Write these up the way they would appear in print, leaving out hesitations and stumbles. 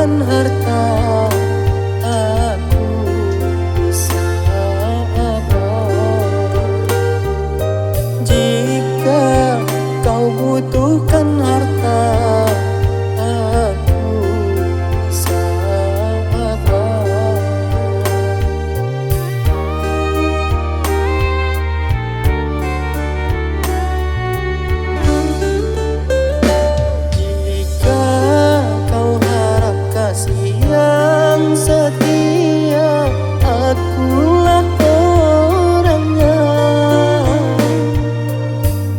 bukan harta, aku bisa apa. Jika kau butuhkan harta, aku bisa apa. Jika kau harap kasih yang setia, akulah orangnya.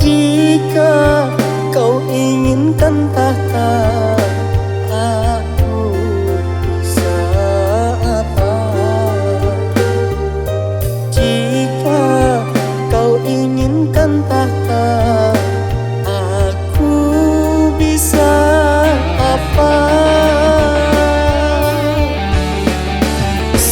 Jika kau inginkan tahta, aku bisa apa. Jika kau inginkan tahta, aku bisa apa.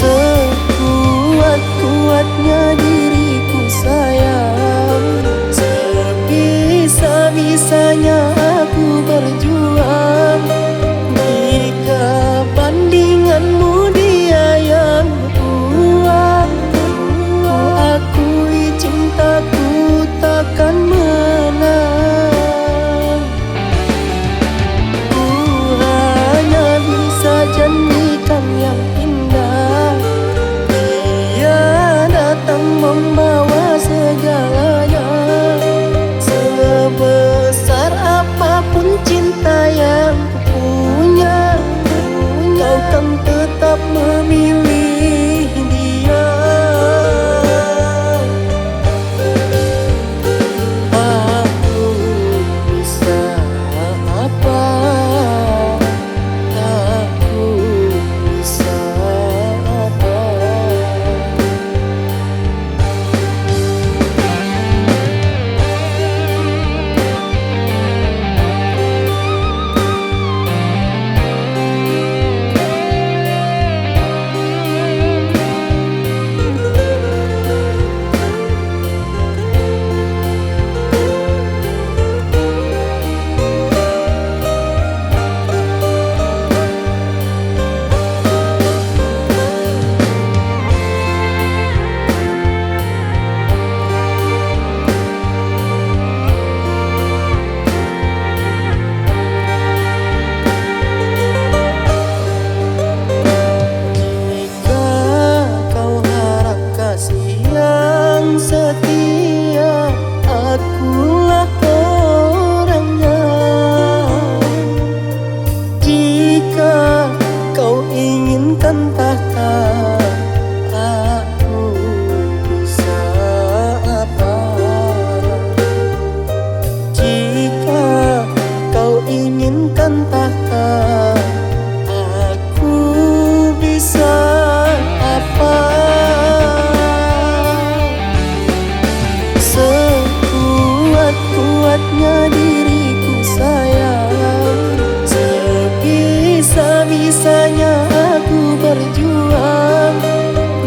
Sekuat-kuatnya diriku sayang, sebisa-bisanya aku berjuang. Jika bandinganmu dia yang kuat, ku akui cintaku takkan menang. Ku hanya bisa janjikan yang indah, dia datang membawa segalanya. Sebesar apapun cinta yang ku punya, kau kan tetap memilih dia. Aku bisa apa? Aku bisa apa? Jika kau harap kasih yang setia, akulah orangnya. Jika kau inginkan tahta, aku bisa apa. Jika kau inginkan tahta, aku bisa apa. Sekuat-kuatnya diriku sayang, sebisa-bisanya aku berjuang.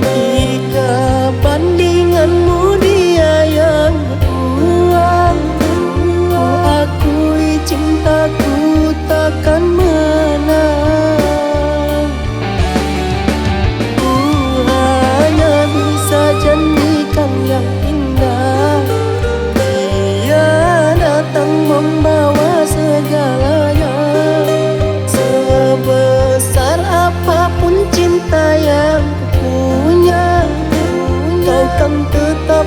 Jika bandinganmu dia yang kuat, ku akui cintaku takkan menang. Ku hanya bisa janjikan yang indah, dia datang membawa segalanya. Sebesar apapun cinta yang ku punya, kau kan tetap